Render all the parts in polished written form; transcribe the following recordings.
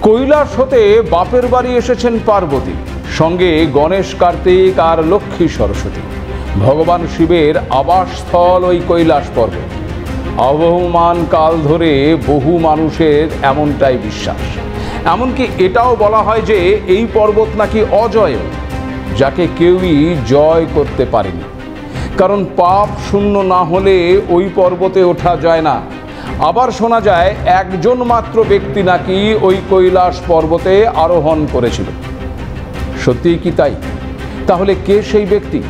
কৈলাস হতে বাপের বাড়ি এসেছেন পার্বতী, সঙ্গে গণেশ, কার্তিক আর লক্ষ্মী সরস্বতী। ভগবান শিবের আবাসস্থল ওই কৈলাস পর্বত। আবহমান কাল ধরে বহু মানুষের এমনটাই বিশ্বাস। এমনকি এটাও বলা হয় যে এই পর্বত নাকি অজয়, যাকে কেউই জয় করতে পারেনি। কারণ পাপ শূন্য না হলে ওই পর্বতে ওঠা যায় না। আবার শোনা যায় একজন মাত্র ব্যক্তি নাকি ওই কৈলাস পর্বতে আরোহণ করেছিল। সত্যিই কি তাই? তাহলে কে সেই ব্যক্তি?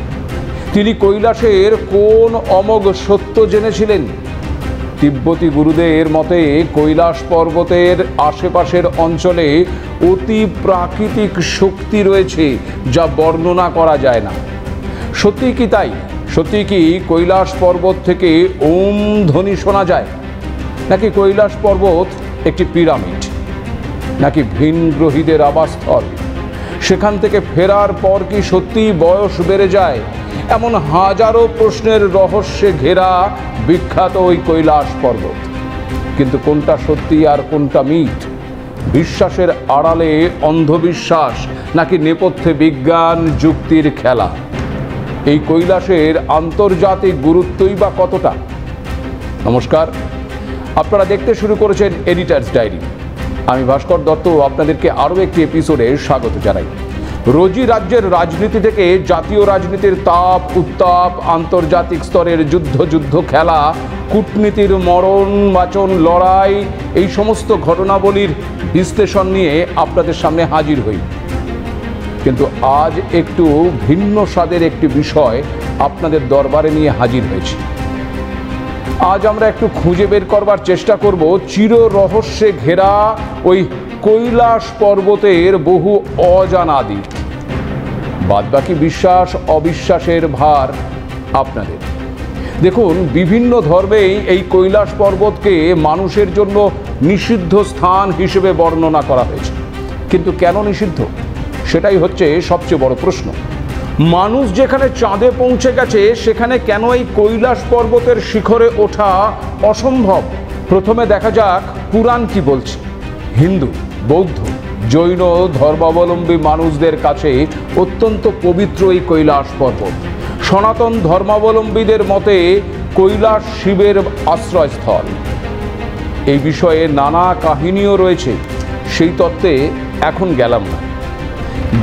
তিনি কৈলাসের কোন অমোঘ সত্য জেনেছিলেন? তিব্বতী গুরুদের মতে কৈলাস পর্বতের আশেপাশের অঞ্চলে অতি প্রাকৃতিক শক্তি রয়েছে, যা বর্ণনা করা যায় না। সত্যিই কি তাই? সত্যিই কি কৈলাস পর্বত থেকে ওম ধ্বনি শোনা যায়? নাকি কৈলাস পর্বত একটি পিরামিড? নাকি ভিনগ্রহীদের আবাসস্থল? সেখান থেকে ফেরার পর কি সত্যিই বয়স বেড়ে যায়? এমন হাজারো প্রশ্নের রহস্যে ঘেরা বিখ্যাত ওই কৈলাস পর্বত। কিন্তু কোনটা সত্যি আর কোনটা মিথ? বিশ্বাসের আড়ালে অন্ধবিশ্বাস নাকি নেপথ্যে বিজ্ঞান যুক্তির খেলা? এই কৈলাসের আন্তর্জাতিক গুরুত্বই বা কতটা? নমস্কার, আপনারা দেখতে শুরু করেছেন এডিটার্স ডায়েরি। আমি ভাস্কর দত্ত আপনাদেরকে আরও একটি এপিসোডে স্বাগত জানাই। রোজই রাজ্যের রাজনীতি থেকে জাতীয় রাজনীতির তাপ উত্তাপ, আন্তর্জাতিক স্তরের যুদ্ধ খেলা, কূটনীতির মরণ বাচন লড়াই, এই সমস্ত ঘটনাবলীর বিশ্লেষণ নিয়ে আপনাদের সামনে হাজির হই। কিন্তু আজ একটু ভিন্ন স্বাদের একটি বিষয় আপনাদের দরবারে নিয়ে হাজির হয়েছি। আজ আমরা একটু খুঁজে বের করবার চেষ্টা করব চির রহস্যে ঘেরা ওই কৈলাস পর্বতের বহু অজানা দিক। বাদবাকি বিশ্বাস অবিশ্বাসের ভার আপনাদের। দেখুন, বিভিন্ন ধর্মেই এই কৈলাস পর্বতকে মানুষের জন্য নিষিদ্ধ স্থান হিসেবে বর্ণনা করা হয়েছে। কিন্তু কেন নিষিদ্ধ? সেটাই হচ্ছে সবচেয়ে বড় প্রশ্ন। মানুষ যেখানে চাঁদে পৌঁছে গেছে, সেখানে কেন এই কৈলাস পর্বতের শিখরে ওঠা অসম্ভব? প্রথমে দেখা যাক পুরাণ কি বলছে। হিন্দু, বৌদ্ধ, জৈন ধর্মাবলম্বী মানুষদের কাছে অত্যন্ত পবিত্র এই কৈলাস পর্বত। সনাতন ধর্মাবলম্বীদের মতে কৈলাস শিবের আশ্রয়স্থল। এই বিষয়ে নানা কাহিনীও রয়েছে, সেই তত্ত্বে এখন গেলাম না।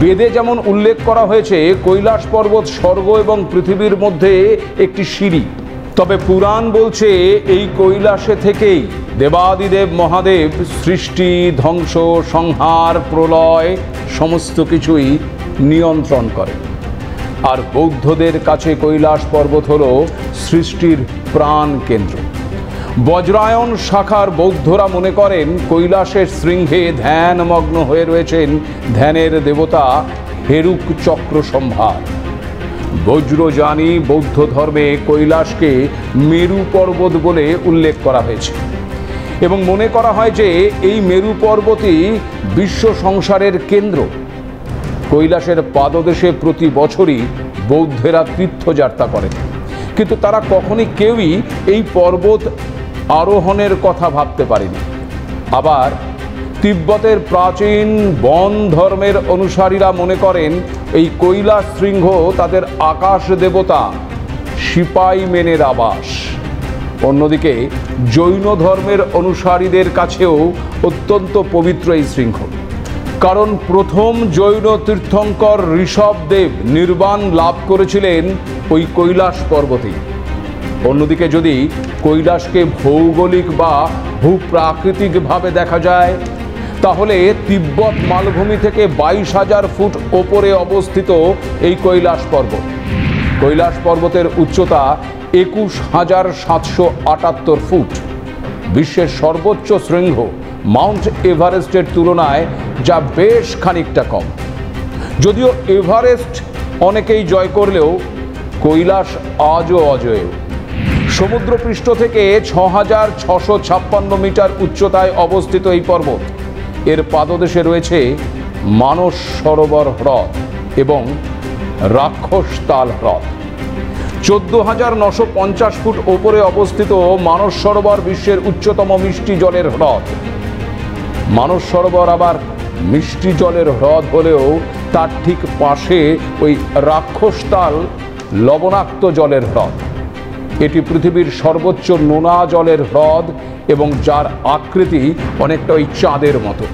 বেদে যেমন উল্লেখ করা হয়েছে কৈলাস পর্বত স্বর্গ এবং পৃথিবীর মধ্যে একটি সিঁড়ি, তবে পুরাণ বলছে এই কৈলাসে থেকেই দেবাদিদেব মহাদেব সৃষ্টি, ধ্বংস, সংহার, প্রলয় সমস্ত কিছুই নিয়ন্ত্রণ করে। আর বৌদ্ধদের কাছে কৈলাস পর্বত হল সৃষ্টির প্রাণ কেন্দ্র। বজ্রায়ন শাখার বৌদ্ধরা মনে করেন কৈলাসের শৃঙ্গে ধ্যানমগ্ন হয়ে রয়েছেন ধ্যানের দেবতা হেরুক চক্র সম্ভার। বজ্রযানী বৌদ্ধ ধর্মে কৈলাসকে মেরু পর্বত বলে উল্লেখ করা হয়েছে এবং মনে করা হয় যে এই মেরু পর্বতই বিশ্ব সংসারের কেন্দ্র। কৈলাসের পাদদেশে প্রতি বছরই বৌদ্ধেরা তীর্থযাত্রা করেন, কিন্তু তারা কখনই কেউই এই পর্বত আরোহণের কথা ভাবতে পারেনি। আবার তিব্বতের প্রাচীন বন ধর্মের অনুসারীরা মনে করেন এই কৈলাস শৃঙ্গ তাদের আকাশ দেবতা সিপাইমেনের আবাস। অন্যদিকে জৈন ধর্মের অনুসারীদের কাছেও অত্যন্ত পবিত্র এই শৃঙ্গ, কারণ প্রথম জৈন তীর্থঙ্কর ঋষভদেব নির্বাণ লাভ করেছিলেন ওই কৈলাস পর্বতে। অন্যদিকে যদি কৈলাসকে ভৌগোলিক বা ভূপ্রাকৃতিকভাবে দেখা যায়, তাহলে তিব্বত মালভূমি থেকে 22,000 ফুট ওপরে অবস্থিত এই কৈলাস পর্বত। কৈলাস পর্বতের উচ্চতা 21,778 ফুট। বিশ্বের সর্বোচ্চ শৃঙ্গ মাউন্ট এভারেস্টের তুলনায় যা বেশ খানিকটা কম। যদিও এভারেস্ট অনেকেই জয় করলেও কৈলাস আজও অজেয়। সমুদ্রপৃষ্ঠ থেকে 6,656 মিটার উচ্চতায় অবস্থিত এই পর্বত। এর পাদদেশে রয়েছে মানস সরোবর হ্রদ এবং রাক্ষসতাল হ্রদ। 14,950 ফুট ওপরে অবস্থিত মানস সরোবর বিশ্বের উচ্চতম মিষ্টি জলের হ্রদ। মানস সরোবর আবার মিষ্টি জলের হ্রদ হলেও তার ঠিক পাশে ওই রাক্ষসতাল লবণাক্ত জলের হ্রদ। এটি পৃথিবীর সর্বোচ্চ নোনা জলের হ্রদ এবং যার আকৃতি অনেকটা ওই চাঁদের মতো।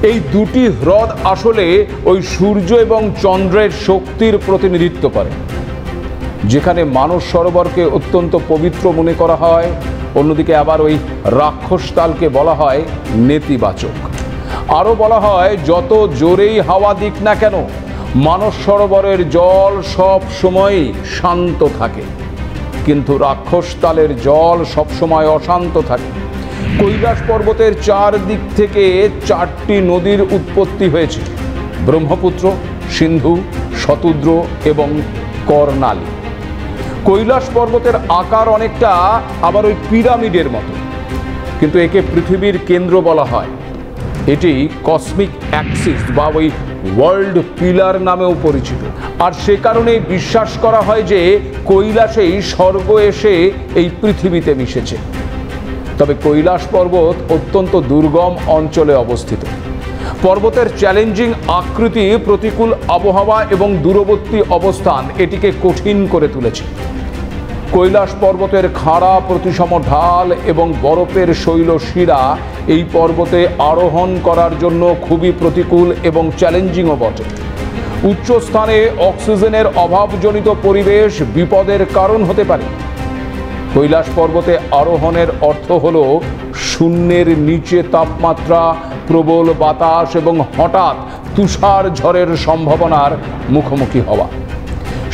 এই দুটি হ্রদ আসলে ওই সূর্য এবং চন্দ্রের শক্তির প্রতিনিধিত্ব করে। যেখানে মানস সরোবরকে অত্যন্ত পবিত্র মনে করা হয়, অন্যদিকে আবার ওই রাক্ষসতালকে বলা হয় নেতিবাচক। আরও বলা হয় যত জোরেই হাওয়া দিক না কেন মানস সরোবরের জল সব সময়ই শান্ত থাকে, কিন্তু রাক্ষসতালের জল সবসময় অশান্ত থাকে। কৈলাস পর্বতের চারদিক থেকে 4টি নদীর উৎপত্তি হয়েছে: ব্রহ্মপুত্র, সিন্ধু, শতুদ্র এবং কর্ণালী। কৈলাস পর্বতের আকার অনেকটা আবার ওই পিরামিডের মতো, কিন্তু একে পৃথিবীর কেন্দ্র বলা হয়। এটি কসমিক অ্যাক্সিস বা ওই ওয়ার্ল্ড পিলার নামেও পরিচিত। আর সে কারণেই বিশ্বাস করা হয় যে কৈলাসেই স্বর্গ এসে এই পৃথিবীতে মিশেছে। তবে কৈলাস পর্বত অত্যন্ত দুর্গম অঞ্চলে অবস্থিত। পর্বতের চ্যালেঞ্জিং আকৃতি, প্রতিকূল আবহাওয়া এবং দূরবর্তী অবস্থান এটিকে কঠিন করে তুলেছে। কৈলাস পর্বতের খাড়া প্রতিসম ঢাল এবং বরফের শৈলশিরা এই পর্বতে আরোহণ করার জন্য খুবই প্রতিকূল এবং চ্যালেঞ্জিংও বটে। উচ্চ স্থানে অক্সিজেনের অভাবজনিত পরিবেশ বিপদের কারণ হতে পারে। কৈলাস পর্বতে আরোহণের অর্থ হল শূন্যের নিচে তাপমাত্রা, প্রবল বাতাস এবং হঠাৎ তুষার ঝড়ের সম্ভাবনার মুখোমুখি হওয়া।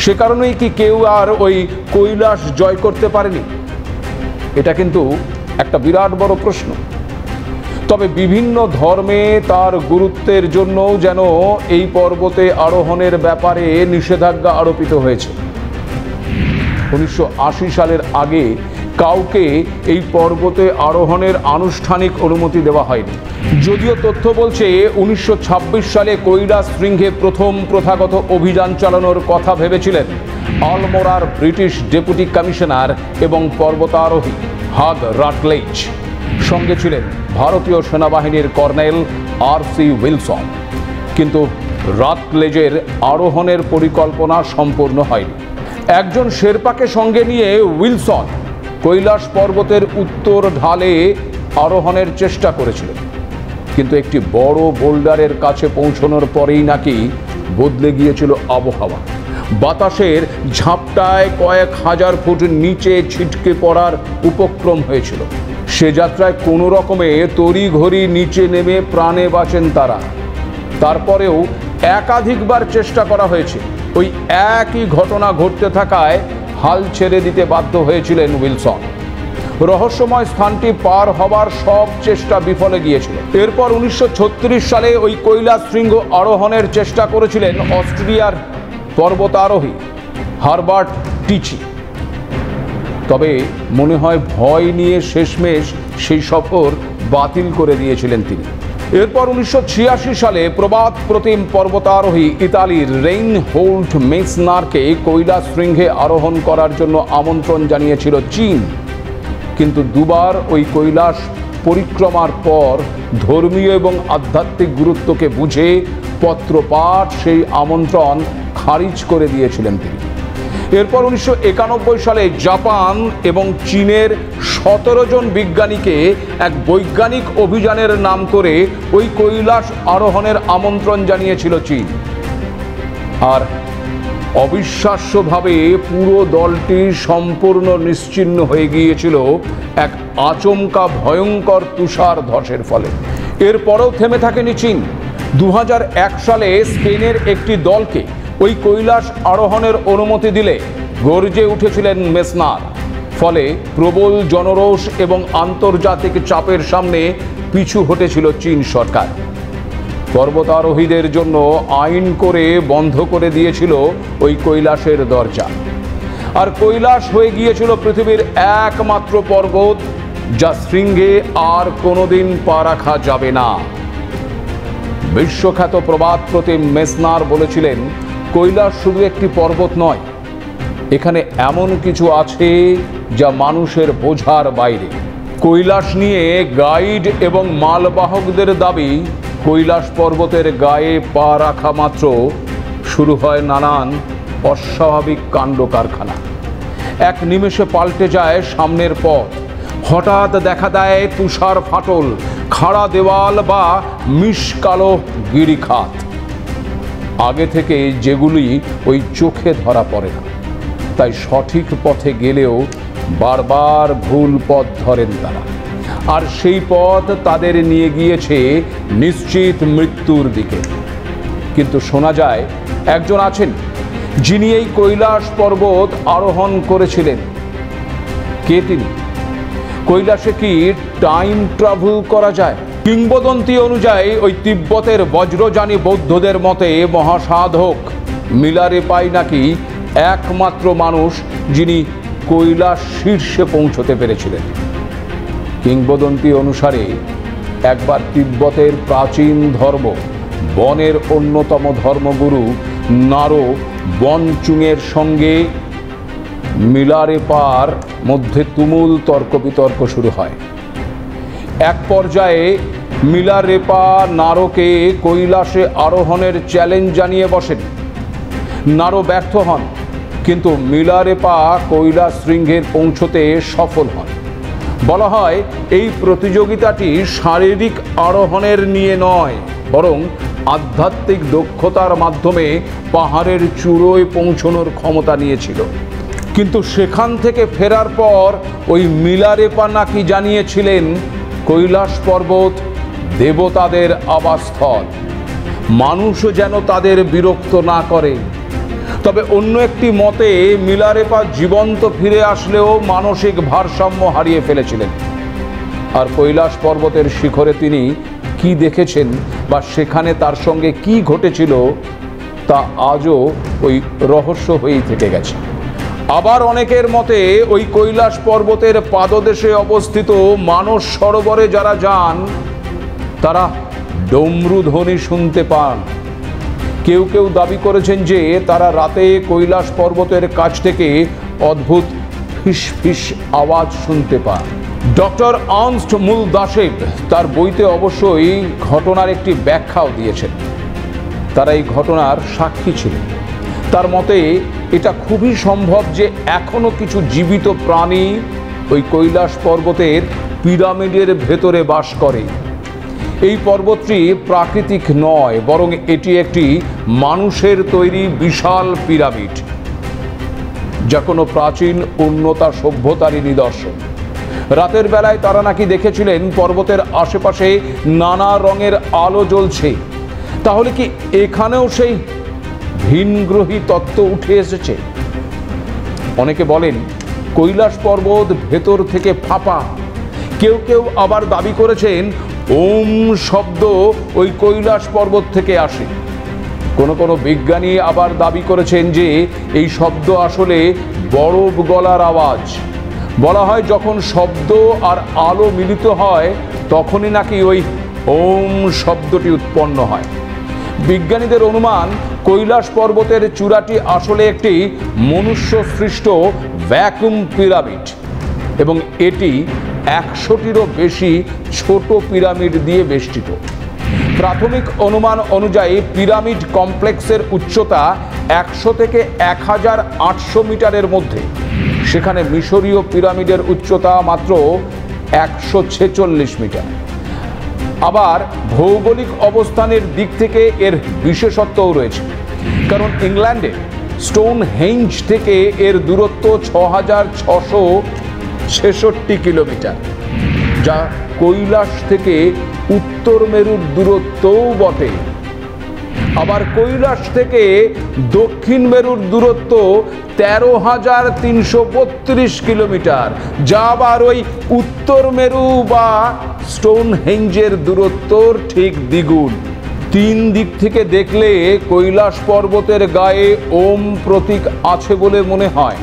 সে কারণেই কি কেউ আর ওই কৈলাস জয় করতে পারেনি? এটা কিন্তু একটা বিরাট বড় প্রশ্ন। তবে বিভিন্ন ধর্মে তার গুরুত্বের জন্যও যেন এই পর্বতে আরোহণের ব্যাপারে নিষেধাজ্ঞা আরোপিত হয়েছে। 1980 সালের আগে কাউকে এই পর্বতে আরোহণের আনুষ্ঠানিক অনুমতি দেওয়া হয়নি। যদিও তথ্য বলছে 1926 সালে কৈলাস শৃঙ্গে প্রথম প্রথাগত অভিযান চালানোর কথা ভেবেছিলেন আলমোড়ার ব্রিটিশ ডেপুটি কমিশনার এবং পর্বতারোহী হাগ রাটলেজ। সঙ্গে ছিলেন ভারতীয় সেনাবাহিনীর কর্নেল R.C. উইলসন। কিন্তু রাটলেজের আরোহণের পরিকল্পনা সম্পূর্ণ হয়নি। একজন শেরপাকে সঙ্গে নিয়ে উইলসন কৈলাস পর্বতের উত্তর ঢালে আরোহণের চেষ্টা করেছিলেন, কিন্তু একটি বড় বোল্ডারের কাছে পৌঁছানোর পরেই নাকি বদলে গিয়েছিল আবহাওয়া। বাতাসের ঝাপটায় কয়েক হাজার ফুট নিচে ছিটকে পড়ার উপক্রম হয়েছিল। সে যাত্রায় কোনো রকমে তড়িঘড়ি নিচে নেমে প্রাণে বাঁচেন তারা। তারপরেও একাধিকবার চেষ্টা করা হয়েছে। ওই একই ঘটনা ঘটতে থাকায় হাল ছেড়ে দিতে বাধ্য হয়েছিলেন উইলসন। রহস্যময় স্থানটি পার হবার সব চেষ্টা বিফলে গিয়েছিল। এরপর 1936 সালে ওই কৈলাস শৃঙ্গ আরোহণের চেষ্টা করেছিলেন অস্ট্রেলিয়ার পর্বতারোহী হারবার্ট টিচি। তবে মনে হয় ভয় নিয়ে শেষমেশ সেই সফর বাতিল করে দিয়েছিলেন তিনি। এরপর 1986 সালে প্রবাদ প্রতিম পর্বতারোহী ইতালির রেইনহোল্ড মেসনারকে কৈলাস শৃঙ্গে আরোহণ করার জন্য আমন্ত্রণ জানিয়েছিল চীন। কিন্তু দুবার ওই কৈলাস পরিক্রমার পর ধর্মীয় এবং আধ্যাত্মিক গুরুত্বকে বুঝে পত্রপাঠ সেই আমন্ত্রণ খারিজ করে দিয়েছিলেন তিনি। এরপর 1991 সালে জাপান এবং চীনের 17 জন বিজ্ঞানীকে এক বৈজ্ঞানিক অভিযানের নাম করে ওই কৈলাস আরোহণের আমন্ত্রণ জানিয়েছিল চীন। আর অবিশ্বাস্যভাবে পুরো দলটি সম্পূর্ণ নিশ্চিহ্ন হয়ে গিয়েছিল এক আচমকা ভয়ঙ্কর তুষার ধসের ফলে। এরপরেও থেমে থাকেনি চীন। 2001 সালে স্পেনের একটি দলকে ওই কৈলাস আরোহণের অনুমতি দিলে গর্জে উঠেছিলেন মেসনার। ফলে প্রবল জনরোষ এবং আন্তর্জাতিক চাপের সামনে পিছু হটেছিল চীন সরকার। পর্বতারোহীদের জন্য আইন করে বন্ধ করে দিয়েছিল ওই কৈলাসের দরজা। আর কৈলাস হয়ে গিয়েছিল পৃথিবীর একমাত্র পর্বত যা শৃঙ্গে আর কোনোদিন পা রাখা যাবে না। বিশ্বখ্যাত প্রবাদ প্রতিম মেসনার বলেছিলেন, কৈলাস শুধু একটি পর্বত নয়, এখানে এমন কিছু আছে যা মানুষের বোঝার বাইরে। কৈলাস নিয়ে গাইড এবং মালবাহকদের দাবি, কৈলাস পর্বতের গায়ে পা রাখা মাত্র শুরু হয় নানান অস্বাভাবিক কাণ্ড কারখানা। এক নিমেষে পাল্টে যায় সামনের পথ। হঠাৎ দেখা দেয় তুষার ফাটল, খাড়া দেওয়াল বা মিশকালো গিরিখাত, আগে থেকে যেগুলি ওই চোখে ধরা পড়ে না। তাই সঠিক পথে গেলেও বারবার ভুল পথ ধরেন তারা, আর সেই পথ তাদের নিয়ে গিয়েছে নিশ্চিত মৃত্যুর দিকে। কিন্তু শোনা যায় একজন আছেন যিনি এই কৈলাস পর্বত আরোহণ করেছিলেন। কে তিনি? কৈলাসে কি টাইম ট্রাভেল করা যায়? কিংবদন্তি অনুযায়ী ওই তিব্বতের বজ্রযানী বৌদ্ধদের মতে মহাসাধক মিলারেপাই নাকি একমাত্র মানুষ যিনি কৈলাস শীর্ষে পৌঁছতে পেরেছিলেন। কিংবদন্তি অনুসারে একবার তিব্বতের প্রাচীন ধর্ম বনের অন্যতম ধর্মগুরু নারো বনচুংয়ের সঙ্গে মিলারেপার মধ্যে তুমুল তর্ক বিতর্ক শুরু হয়। এক পর্যায়ে মিলারেপা নারোকে কৈলাসে আরোহণের চ্যালেঞ্জ জানিয়ে বসেন। নারো ব্যর্থ হন, কিন্তু মিলারেপা কৈলাস শৃঙ্গে পৌঁছতে সফল হন। বলা হয় এই প্রতিযোগিতাটি শারীরিক আরোহণের নিয়ে নয়, বরং আধ্যাত্মিক দক্ষতার মাধ্যমে পাহাড়ের চূড়োয় পৌঁছানোর ক্ষমতা নিয়েছিল। কিন্তু সেখান থেকে ফেরার পর ওই মিলারেপা নাকি জানিয়েছিলেন কৈলাস পর্বত দেবতাদের আবাসস্থল, মানুষও যেন তাদের বিরক্ত না করে। তবে অন্য একটি মতে মিলারেপা জীবন্ত ফিরে আসলেও মানসিক ভারসাম্য হারিয়ে ফেলেছিলেন। আর কৈলাস পর্বতের শিখরে তিনি কি দেখেছেন বা সেখানে তার সঙ্গে কি ঘটেছিল তা আজও ওই রহস্য হয়েই থেকে গেছে। আবার অনেকের মতে ওই কৈলাস পর্বতের পাদদেশে অবস্থিত মানস সরোবরে যারা যান তারা ডমরু ধ্বনি শুনতে পান। কেউ কেউ দাবি করেছেন যে তারা রাতে কৈলাস পর্বতের কাছ থেকে অদ্ভুত ফিস ফিস আওয়াজ শুনতে পান। ডক্টর আর্নস্ট মুলদাসেভ তার বইতে অবশ্যই ঘটনার একটি ব্যাখ্যাও দিয়েছেন। তারা এই ঘটনার সাক্ষী ছিলেন। তার মতে এটা খুবই সম্ভব যে এখনো কিছু জীবিত প্রাণী ওই কৈলাস পর্বতের পিরামিডের ভেতরে বাস করে। এই পর্বতটি প্রাকৃতিক নয়, বরং এটি একটি মানুষের তৈরি বিশাল পিরামিড, যা কোনো প্রাচীন উন্নত সভ্যতারই নিদর্শন। রাতের বেলায় তারা নাকি দেখেছিলেন পর্বতের আশেপাশে নানা রঙের আলো জ্বলছে। তাহলে কি এখানেও সেই ভিনগ্রহী তত্ত্ব উঠে এসেছে? অনেকে বলেন কৈলাস পর্বত ভেতর থেকে ফাঁপা। কেউ কেউ আবার দাবি করেছেন ওম শব্দ ওই কৈলাস পর্বত থেকে আসে। কোনো বিজ্ঞানী আবার দাবি করেছেন যে এই শব্দ আসলে বরফ গলার আওয়াজ। বলা হয় যখন শব্দ আর আলো মিলিত হয় তখনই নাকি ওই ওম শব্দটি উৎপন্ন হয়। বিজ্ঞানীদের অনুমান কৈলাস পর্বতের চূড়াটি আসলে একটি মনুষ্য সৃষ্ট ভ্যাকুয়াম পিরামিড এবং এটি 100টিরও বেশি ছোট পিরামিড দিয়ে বেষ্টিত। প্রাথমিক অনুমান অনুযায়ী পিরামিড কমপ্লেক্সের উচ্চতা 100 থেকে 1800 মিটারের মধ্যে। সেখানে মিশরীয় পিরামিডের উচ্চতা মাত্র 146 মিটার। আবার ভৌগোলিক অবস্থানের দিক থেকে এর বিশেষত্বও রয়েছে, কারণ ইংল্যান্ডে স্টোনহেঞ্জ থেকে এর দূরত্ব 6666 কিলোমিটার, যা কৈলাস থেকে উত্তর মেরুর দূরত্বও বটে। আবার কৈলাস থেকে দক্ষিণ মেরুর দূরত্ব 13,332 কিলোমিটার, যা আবার ওই উত্তর মেরু বা স্টোনহেঞ্জের দূরত্বর ঠিক দ্বিগুণ। তিন দিক থেকে দেখলে কৈলাস পর্বতের গায়ে ওম প্রতীক আছে বলে মনে হয়।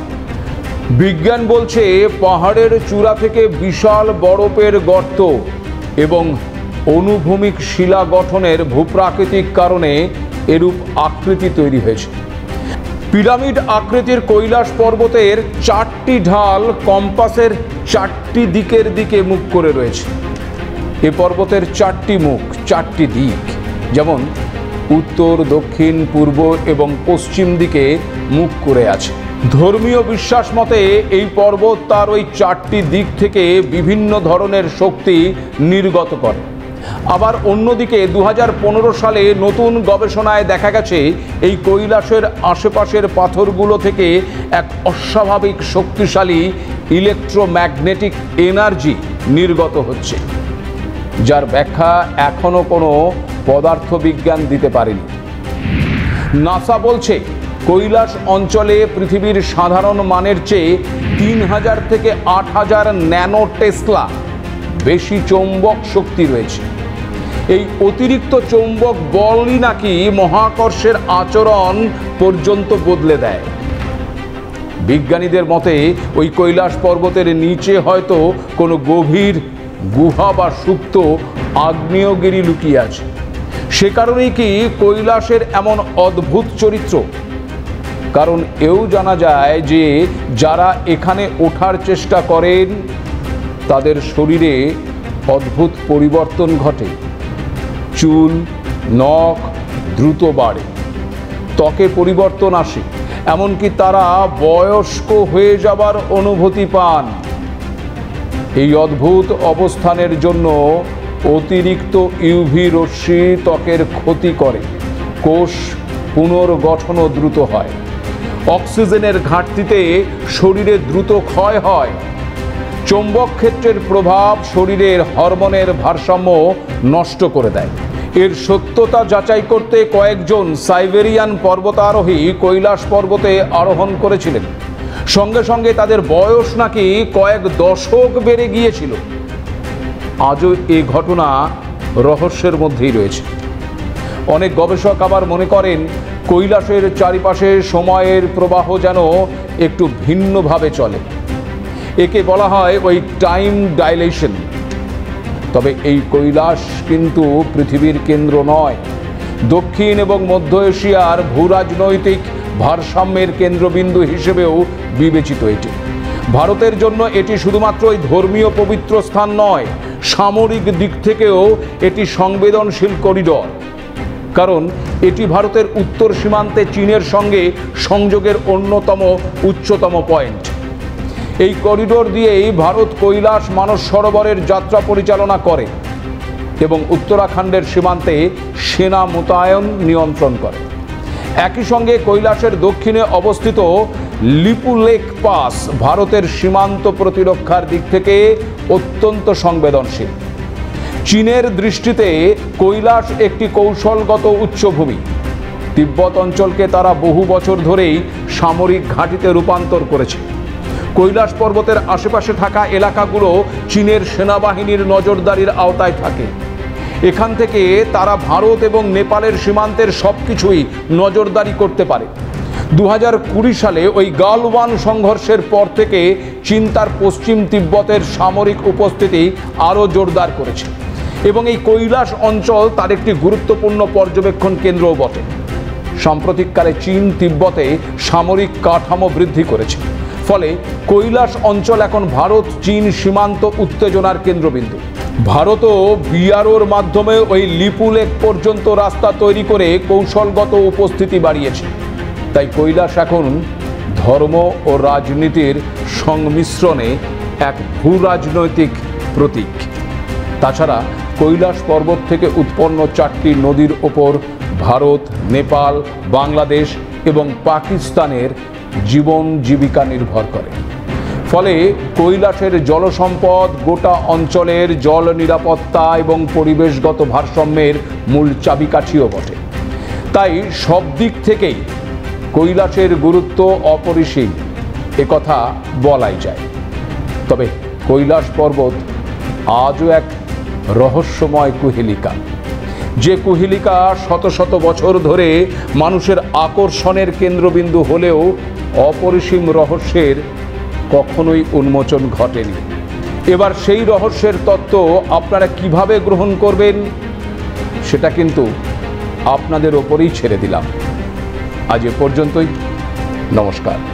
বিজ্ঞান বলছে পাহাড়ের চূড়া থেকে বিশাল বরফের গর্ত এবং অনুভূমিক শিলা গঠনের ভূপ্রাকৃতিক কারণে এরূপ আকৃতি তৈরি হয়েছে। পিরামিড আকৃতির কৈলাস পর্বতের 4টি ঢাল কম্পাসের 4টি দিকের দিকে মুখ করে রয়েছে। এ পর্বতের 4টি মুখ, 4টি দিক, যেমন উত্তর, দক্ষিণ, পূর্ব এবং পশ্চিম দিকে মুখ করে আছে। ধর্মীয় বিশ্বাস মতে এই পর্বত তার ওই 4টি দিক থেকে বিভিন্ন ধরনের শক্তি নির্গত করে। আবার অন্যদিকে 2015 সালে নতুন গবেষণায় দেখা গেছে এই কৈলাসের আশেপাশের পাথরগুলো থেকে এক অস্বাভাবিক শক্তিশালী ইলেকট্রোম্যাগনেটিক এনার্জি নির্গত হচ্ছে, যার ব্যাখ্যা এখনো কোনো পদার্থবিজ্ঞান দিতে পারেনি। নাসা বলছে কৈলাস অঞ্চলে পৃথিবীর সাধারণ মানের চেয়ে 3000 থেকে 8000 ন্যানো টেসলা বেশি চৌম্বক শক্তি রয়েছে। এই অতিরিক্ত চৌম্বক বলই নাকি মহাকর্ষের আচরণ পর্যন্ত বদলে দেয়। বিজ্ঞানীদের মতে ওই কৈলাস পর্বতের নিচে হয়তো কোনো গভীর গুহা বা সুপ্ত আগ্নেয়গিরি লুকিয়ে আছে। সে কারণেই কি কৈলাসের এমন অদ্ভুত চরিত্র? কারণ এও জানা যায় যে যারা এখানে ওঠার চেষ্টা করেন তাদের শরীরে অদ্ভুত পরিবর্তন ঘটে। চুল, নখ দ্রুত বাড়ে, ত্বকে পরিবর্তন আসে, এমনকি তারা বয়স্ক হয়ে যাবার অনুভূতি পান। এই অদ্ভুত অবস্থানের জন্য অতিরিক্ত ইউভি রশ্মি ত্বকের ক্ষতি করে, কোষ পুনর্গঠনও দ্রুত হয়। অক্সিজেনের ঘাটতিতে শরীরে দ্রুত ক্ষয় হয়। চৌম্বক ক্ষেত্রের প্রভাব শরীরের হরমোনের ভারসাম্য নষ্ট করে দেয়। এর সত্যতা যাচাই করতে কয়েকজন সাইবেরিয়ান পর্বতারোহী কৈলাস পর্বতে আরোহণ করেছিলেন। সঙ্গে সঙ্গে তাদের বয়স নাকি কয়েক দশক বেড়ে গিয়েছিল। আজও এই ঘটনা রহস্যের মধ্যেই রয়েছে। অনেক গবেষক আবার মনে করেন কৈলাসের চারিপাশে সময়ের প্রবাহ যেন একটু ভিন্নভাবে চলে। একে বলা হয় ওই টাইম ডাইলেশন। তবে এই কৈলাস কিন্তু পৃথিবীর কেন্দ্র নয়। দক্ষিণ এবং মধ্য এশিয়ার ভূরাজনৈতিক ভারসাম্যের কেন্দ্রবিন্দু হিসেবেও বিবেচিত এটি। ভারতের জন্য এটি শুধুমাত্র ওই ধর্মীয় পবিত্র স্থান নয়, সামরিক দিক থেকেও এটি সংবেদনশীল করিডর। কারণ এটি ভারতের উত্তর সীমান্তে চীনের সঙ্গে সংযোগের অন্যতম উচ্চতম পয়েন্ট। এই করিডোর দিয়েই ভারত কৈলাস মানস সরোবরের যাত্রা পরিচালনা করে এবং উত্তরাখণ্ডের সীমান্তে সেনা মোতায়েন নিয়ন্ত্রণ করে। একই সঙ্গে কৈলাসের দক্ষিণে অবস্থিত লিপু লেক পাস ভারতের সীমান্ত প্রতিরক্ষার দিক থেকে অত্যন্ত সংবেদনশীল। চীনের দৃষ্টিতে কৈলাস একটি কৌশলগত উচ্চভূমি। তিব্বত অঞ্চলকে তারা বহু বছর ধরেই সামরিক ঘাঁটিতে রূপান্তর করেছে। কৈলাস পর্বতের আশেপাশে থাকা এলাকাগুলো চীনের সেনাবাহিনীর নজরদারির আওতায় থাকে। এখান থেকে তারা ভারত এবং নেপালের সীমান্তের সব কিছুই নজরদারি করতে পারে। 2020 সালে ওই গালওয়ান সংঘর্ষের পর থেকে চীন তার পশ্চিম তিব্বতের সামরিক উপস্থিতি আরও জোরদার করেছে এবং এই কৈলাস অঞ্চল তার একটি গুরুত্বপূর্ণ পর্যবেক্ষণ কেন্দ্রও বটে। সাম্প্রতিককালে চীন তিব্বতে সামরিক কাঠামো বৃদ্ধি করেছে। ফলে কৈলাস অঞ্চল এখন ভারত চীন সীমান্ত উত্তেজনার কেন্দ্রবিন্দু। ভারতও বিআরওর মাধ্যমে ওই লিপু লেক পর্যন্ত রাস্তা তৈরি করে কৌশলগত উপস্থিতি বাড়িয়েছে। তাই কৈলাস এখন ধর্ম ও রাজনীতির সংমিশ্রণে এক ভূরাজনৈতিক প্রতীক। তাছাড়া কৈলাস পর্বত থেকে উৎপন্ন 4টি নদীর ওপর ভারত, নেপাল, বাংলাদেশ এবং পাকিস্তানের জীবন জীবিকা নির্ভর করে। ফলে কৈলাসের জলসম্পদ গোটা অঞ্চলের জল নিরাপত্তা এবং পরিবেশগত ভারসাম্যের মূল চাবিকাঠিও বটে। তাই সব দিক থেকেই কৈলাসের গুরুত্ব অপরিসীম, একথা বলাই যায়। তবে কৈলাস পর্বত আজও এক রহস্যময় কুহেলিকা, যে কুহেলিকা শত শত বছর ধরে মানুষের আকর্ষণের কেন্দ্রবিন্দু হলেও অপরিসীম রহস্যের কখনোই উন্মোচন ঘটেনি। এবার সেই রহস্যের তত্ত্ব আপনারা কিভাবে গ্রহণ করবেন সেটা কিন্তু আপনাদের ওপরেই ছেড়ে দিলাম। আজ এ পর্যন্তই। নমস্কার।